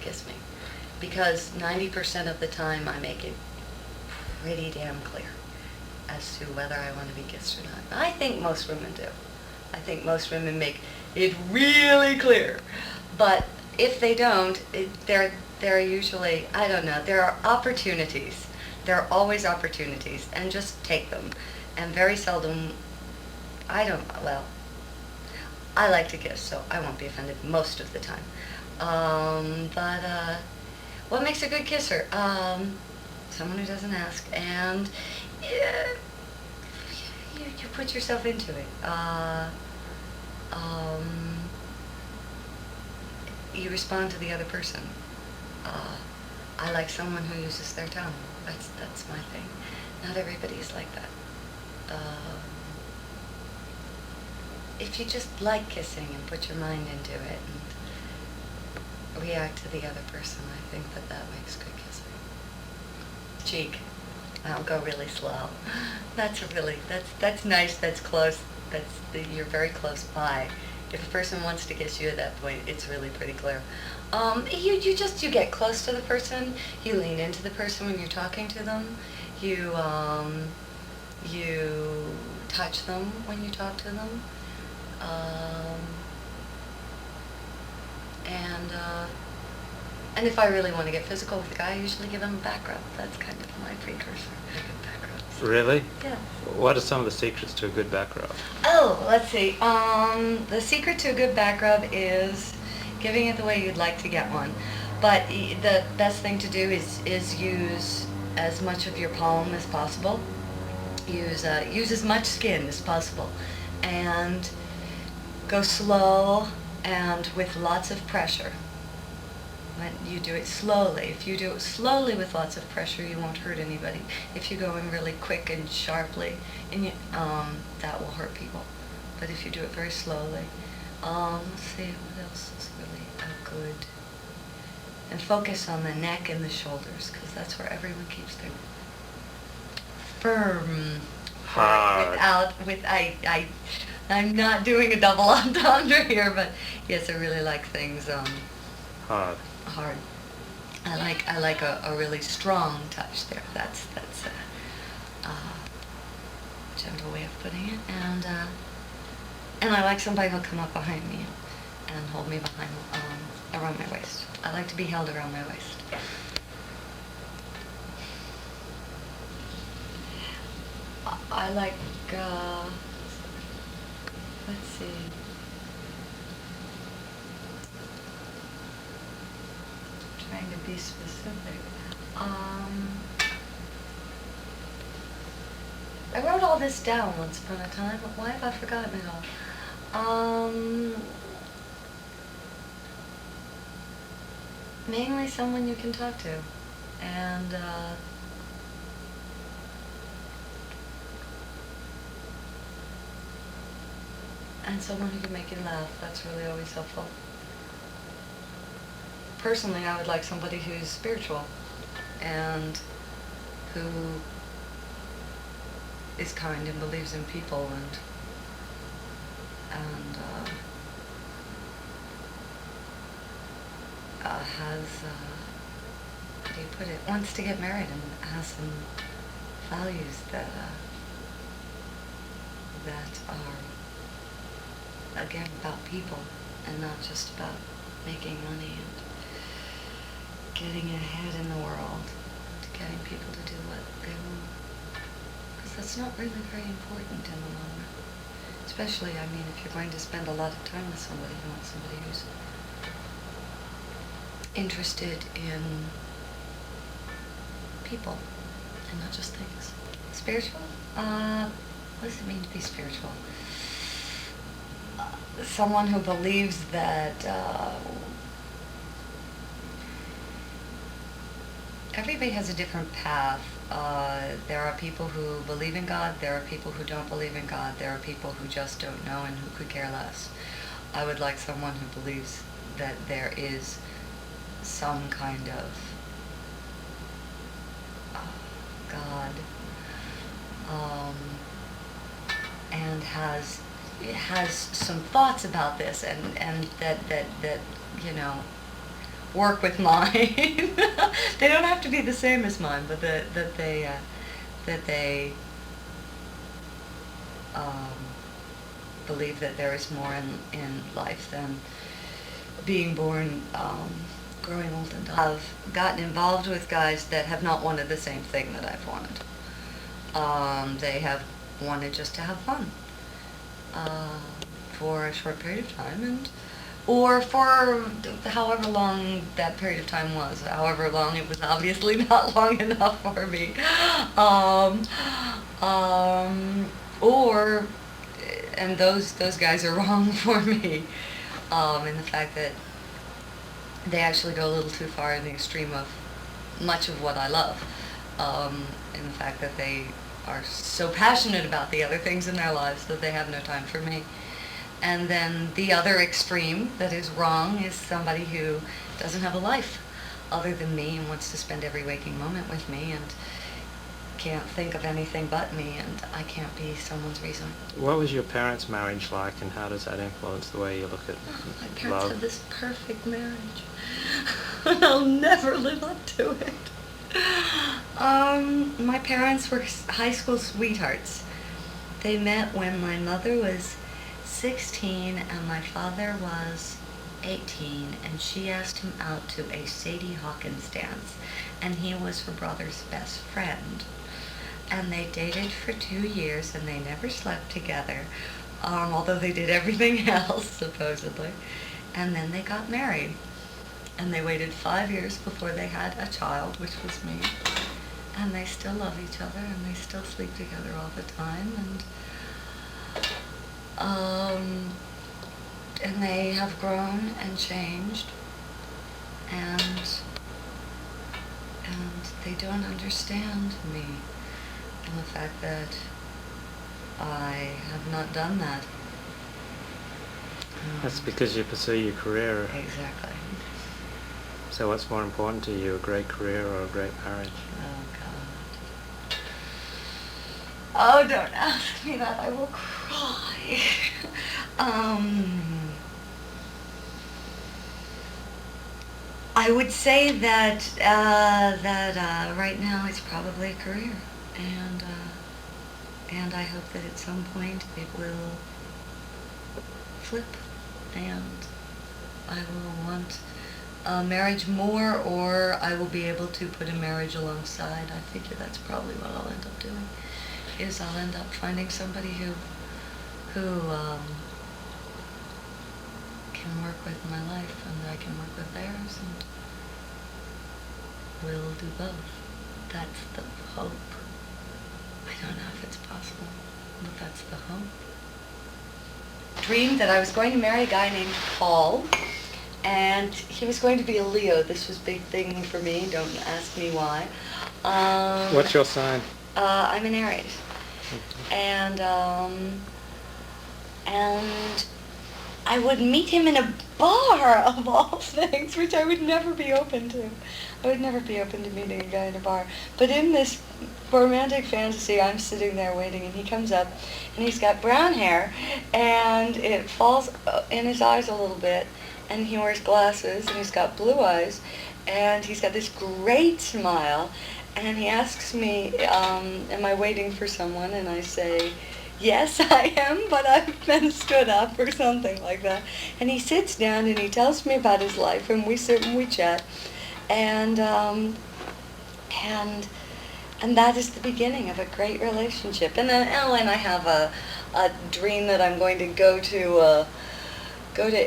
kiss me, because 90% of the time I make it pretty damn clear as to whether I want to be kissed or not. I think most women do. I think most women make it really clear. But if they don't, there are usually, I don't know, there are opportunities. There are always opportunities, and just take them. And very seldom, well, I like to kiss, so I won't be offended most of the time. But what makes a good kisser? Someone who doesn't ask, and uh, you put yourself into it. Um, you respond to the other person. Uh, I like someone who uses their tongue. That's my thing. Not everybody is like that. If you just like kissing and put your mind into it and react to the other person, I think that makes good kissing. Cheek. I'll go really slow. That's nice. That's close. You're very close by. If a person wants to kiss you at that point, it's really pretty clear. You get close to the person. You lean into the person when you're talking to them. You touch them when you talk to them. And and if I really want to get physical with the guy, I usually give him a back rub. That's kind of my precursor to good back rubs. Really? Yeah. What are some of the secrets to a good back rub? Oh, let's see. The secret to a good back rub is giving it the way you'd like to get one. But the best thing to do is use as much of your palm as possible. Use as much skin as possible, and go slow and with lots of pressure. When you do it slowly. If you do it slowly with lots of pressure, you won't hurt anybody. If you go in really quick and sharply, that will hurt people. But if you do it very slowly, let's see, what else is really good? And focus on the neck and the shoulders, because that's where everyone keeps their firm. Hard. I'm not doing a double entendre here, but yes, I really like things Hard. hard. I like a really strong touch there. That's a gentle way of putting it. And I like somebody who'll come up behind me and hold me behind around my waist. I like to be held around my waist. I like, let's see. Trying to be specific. I wrote all this down once upon a time, but why have I forgotten it all? Mainly someone you can talk to, and someone who can make you laugh. That's really always helpful. Personally, I would like somebody who's spiritual and who is kind and believes in people and has, how do you put it, wants to get married and has some values that are, again, about people and not just about making money and getting ahead in the world, getting people to do what they want. Because that's not really very important in the long run. Especially, I mean, if you're going to spend a lot of time with somebody, you want somebody who's interested in people and not just things. Spiritual? What does it mean to be spiritual? Someone who believes that everybody has a different path. There are people who believe in God, there are people who don't believe in God, there are people who just don't know and who could care less. I would like someone who believes that there is some kind of God, and has some thoughts about this, and that you know, work with mine. They don't have to be the same as mine, but that they um, believe that there is more in life than being born, growing old and dying. I've gotten involved with guys that have not wanted the same thing that I've wanted. They have wanted just to have fun for a short period of time, or for however long that period of time was. However long, it was obviously not long enough for me. Or, and those guys are wrong for me, in the fact that they actually go a little too far in the extreme of much of what I love, in the fact that they are so passionate about the other things in their lives that they have no time for me. And then the other extreme that is wrong is somebody who doesn't have a life other than me and wants to spend every waking moment with me and can't think of anything but me, and I can't be someone's reason. What was your parents' marriage like, and how does that influence the way you look at My parents love? had this perfect marriage. And I'll never live up to it. My parents were high school sweethearts. They met when my mother was 16 and my father was 18, and she asked him out to a Sadie Hawkins dance, and he was her brother's best friend. And they dated for 2 years, and they never slept together, although they did everything else, supposedly. And then they got married. And they waited 5 years before they had a child, which was me. And they still love each other, and they still sleep together all the time. And they have grown and changed, and they don't understand me and the fact that I have not done that. That's because you pursue your career. Exactly. So what's more important to you, a great career or a great marriage? Oh, God. Oh, don't ask me that. I will cry. I would say that right now it's probably a career, and I hope that at some point it will flip, and I will want a marriage more, or I will be able to put a marriage alongside. I figure that's probably what I'll end up doing, is I'll end up finding somebody who can work with my life and I can work with theirs, and we'll do both. That's the hope. I don't know if it's possible, but that's the hope. Dreamed that I was going to marry a guy named Paul, and he was going to be a Leo. This was a big thing for me. Don't ask me why. What's your sign? I'm an Aries, and I would meet him in a bar, of all things, which I would never be open to. I would never be open to meeting a guy in a bar. But in this romantic fantasy, I'm sitting there waiting, and he comes up, and he's got brown hair, and it falls in his eyes a little bit, and he wears glasses, and he's got blue eyes, and he's got this great smile, and he asks me, am I waiting for someone? And I say, yes, I am, but I've been stood up, or something like that. And he sits down and he tells me about his life, and we sit and we chat, and that is the beginning of a great relationship. And then Ellen, I have a dream that I'm going to go to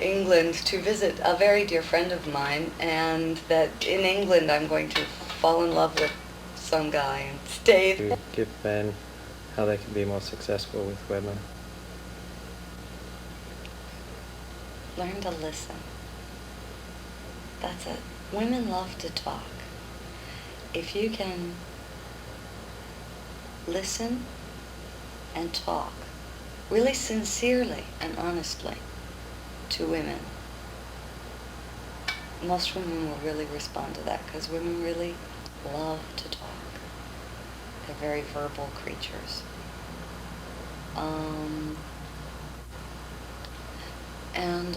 England to visit a very dear friend of mine, and that in England I'm going to fall in love with some guy and stay there. To give men how they can be more successful with women. Learn to listen. That's it. Women love to talk. If you can listen and talk really sincerely and honestly to women, most women will really respond to that, because women really love to talk. They're very verbal creatures. And